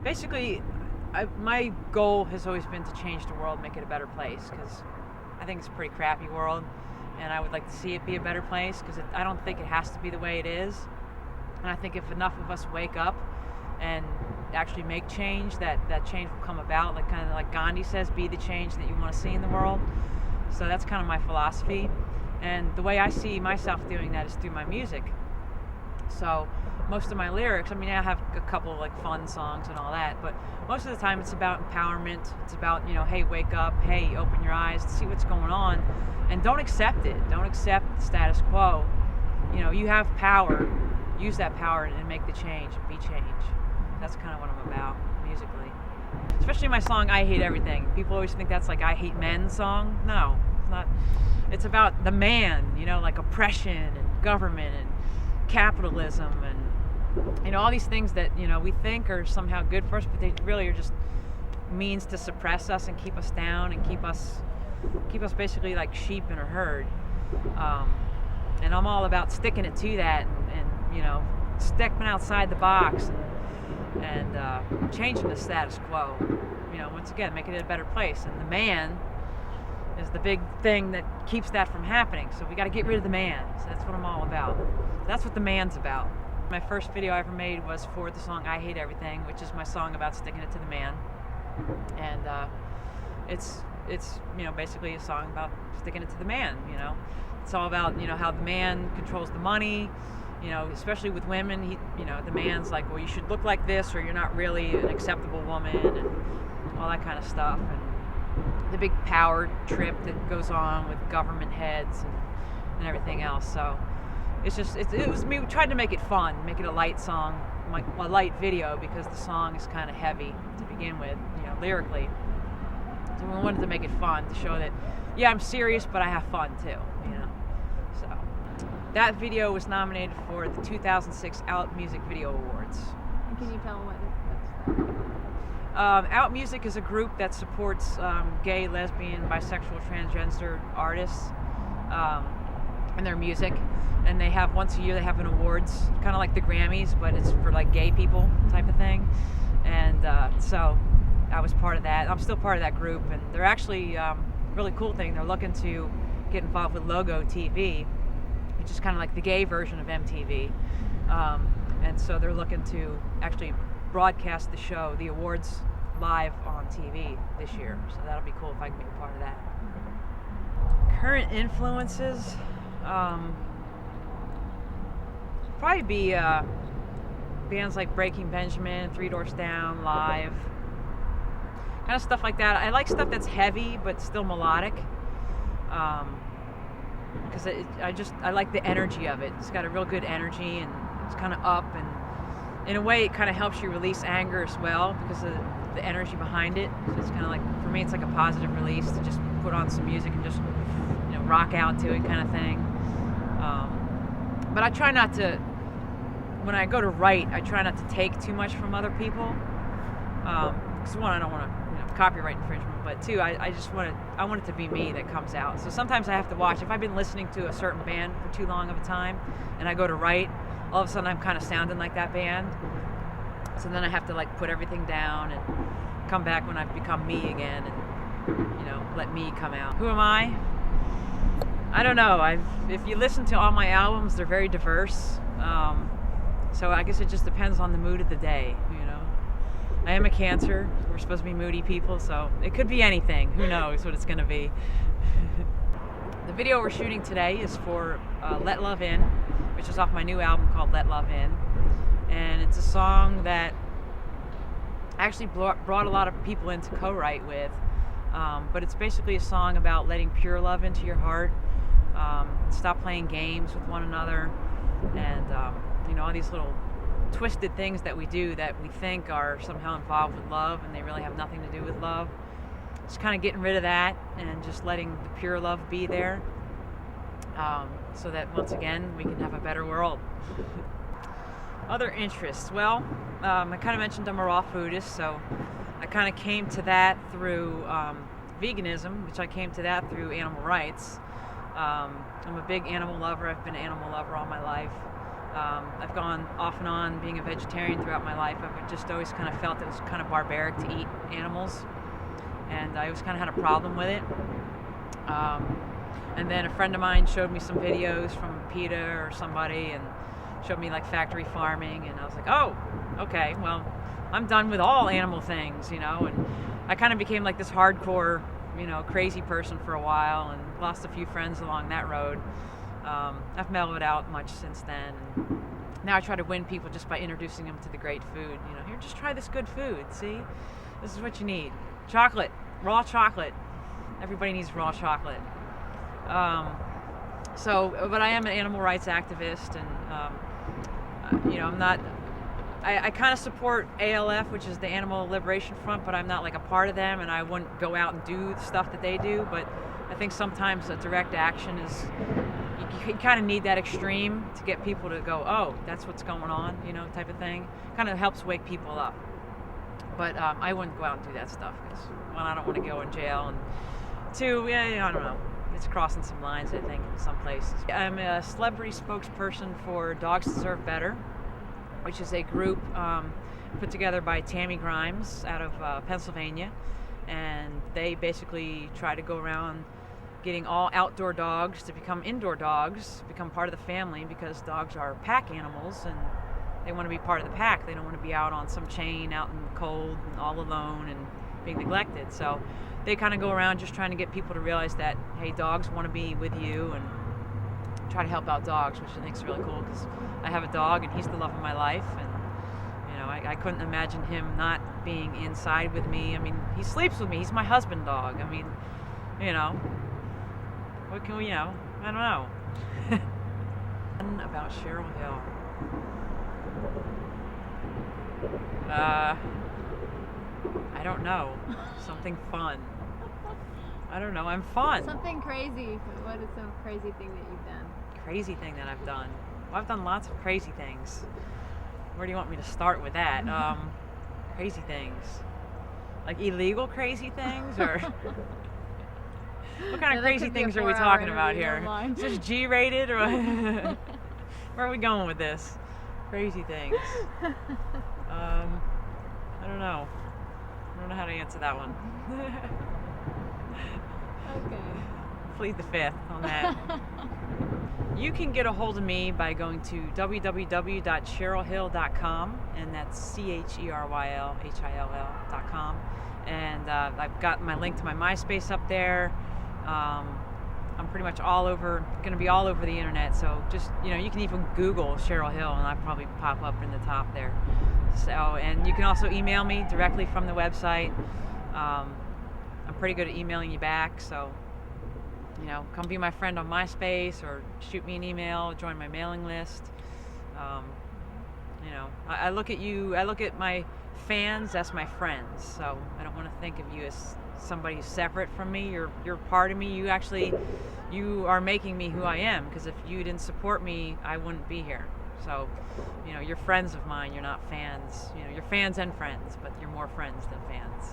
Basically, my goal has always been to change the world, make it a better place, because I think it's a pretty crappy world, and I would like to see it be a better place, because I don't think it has to be the way it is. And I think if enough of us wake up and actually make change, that change will come about. Like kind of like Gandhi says, be the change that you want to see in the world. So that's kind of my philosophy. And the way I see myself doing that is through my music. So most of my lyrics, I mean, I have a couple like fun songs and all that, but most of the time it's about empowerment. It's about, hey, wake up, hey, open your eyes, see what's going on, and don't accept it. Don't accept the status quo. You have power. Use that power and make the change and be change. That's kind of what I'm about musically. Especially my song, I Hate Everything. People always think that's like I Hate Men song. No, it's not. It's about the man, like oppression and government and capitalism and all these things that we think are somehow good for us, but they really are just means to suppress us and keep us down and keep us basically like sheep in a herd. And I'm all about sticking it to that and stepping outside the box and changing the status quo. Once again, making it a better place. And the man is the big thing that keeps that from happening. So we got to get rid of the man. So that's what I'm all about. That's what the man's about. My first video I ever made was for the song I Hate Everything, which is my song about sticking it to the man. And it's basically a song about sticking it to the man. It's all about how the man controls the money. Especially with women, the man's like, well, you should look like this, or you're not really an acceptable woman, and all that kind of stuff. And the big power trip that goes on with government heads and everything else. So it was me. We tried to make it fun, make it a light song, a light video, because the song is kind of heavy to begin with, lyrically. So we wanted to make it fun to show that, yeah, I'm serious, but I have fun too, So that video was nominated for the 2006 Out Music Video Awards. And can you tell them what that's Out Music is a group that supports gay, lesbian, bisexual, transgender artists and their music. And they have, once a year, they have an awards, kind of like the Grammys, but it's for like gay people type of thing. And so I was part of that. I'm still part of that group. And they're actually really cool thing. They're looking to get involved with Logo TV, which is kind of like the gay version of MTV. And so they're looking to actually broadcast the show, the awards, live on TV this year. So that'll be cool if I can be a part of that. Current influences, probably be bands like Breaking Benjamin, Three Doors Down, Live, kind of stuff like that. I like stuff that's heavy but still melodic, because I like the energy of it. It's got a real good energy, and it's kind of up, and in a way it kind of helps you release anger as well because of the energy behind it. So it's kind of like, for me, it's like a positive release to just put on some music and just rock out to it kind of thing. But I try not to, when I go to write, I try not to take too much from other people. Because one, I don't want to copyright infringement, but two, I want it to be me that comes out. So sometimes I have to watch. If I've been listening to a certain band for too long of a time and I go to write, all of a sudden I'm kind of sounding like that band. So then I have to like put everything down and come back when I've become me again and let me come out. Who am I? I don't know. If you listen to all my albums, they're very diverse. So I guess it just depends on the mood of the day, I am a Cancer. We're supposed to be moody people, so it could be anything. Who knows what it's going to be. The video we're shooting today is for Let Love In, which is off my new album called Let Love In. And it's a song that I actually brought a lot of people in to co-write with. But it's basically a song about letting pure love into your heart, stop playing games with one another, and all these little twisted things that we do that we think are somehow involved with love, and they really have nothing to do with love. Just kind of getting rid of that and just letting the pure love be there, so that once again we can have a better world. Other interests, well, I kind of mentioned I'm a raw foodist, so I kind of came to that through veganism, which I came to that through animal rights. I'm a big animal lover. I've been an animal lover all my life. I've gone off and on being a vegetarian throughout my life. I've just always kind of felt it was kind of barbaric to eat animals, and I always kind of had a problem with it. And then a friend of mine showed me some videos from PETA or somebody and showed me like factory farming, and I was like, oh, okay, well, I'm done with all animal things, you know. And I kind of became like this hardcore, you know, crazy person for a while, and lost a few friends along that road. I've mellowed out much since then, and now I try to win people just by introducing them to the great food. You know, here, just try this good food. See, this is what you need: chocolate, raw chocolate. Everybody needs raw chocolate. But I am an animal rights activist, and you know, I'm not. I kind of support ALF, which is the Animal Liberation Front, but I'm not like a part of them, and I wouldn't go out and do the stuff that they do. But I think sometimes a direct action is, you kind of need that extreme to get people to go, oh, that's what's going on, you know, type of thing. Kind of helps wake people up. But I wouldn't go out and do that stuff because, one, I don't want to go in jail, and two, yeah, I don't know. It's crossing some lines, I think, in some places. I'm a celebrity spokesperson for Dogs Deserve Better, which is a group put together by Tammy Grimes out of Pennsylvania. And they basically try to go around getting all outdoor dogs to become indoor dogs, become part of the family, because dogs are pack animals and they want to be part of the pack. They don't want to be out on some chain, out in the cold and all alone and being neglected. So they kind of go around just trying to get people to realize that, hey, dogs want to be with you, and try to help out dogs, which I think is really cool because I have a dog and he's the love of my life, and you know, I couldn't imagine him not being inside with me. I mean, he sleeps with me. He's my husband dog. I mean, you know, what can we, you know, I don't know. About Cheryl Hill. I don't know. Something fun. I don't know. I'm fun. Something crazy. What is some crazy thing that you've done? Crazy thing that I've done. Well, I've done lots of crazy things. Where do you want me to start with that? Crazy things. Like illegal crazy things, or what kind of crazy things are we talking about here? Is this G-rated, or where are we going with this? Crazy things. I don't know. I don't know how to answer that one. Okay. Plead the fifth on that. You can get a hold of me by going to www.cherylhill.com, and that's CHERYLHILL.com. And I've got my link to my MySpace up there. I'm pretty much all over, going to be all over the internet. So just, you know, you can even Google Cheryl Hill, and I probably pop up in the top there. So, and you can also email me directly from the website. I'm pretty good at emailing you back, so you know, come be my friend on MySpace, or shoot me an email, join my mailing list. You know, I look at you, I look at my fans as my friends, so I don't want to think of you as somebody separate from me. You're part of me. You are making me who I am, because if you didn't support me, I wouldn't be here. So, you know, you're friends of mine, you're not fans. You know, you're fans and friends, but you're more friends than fans.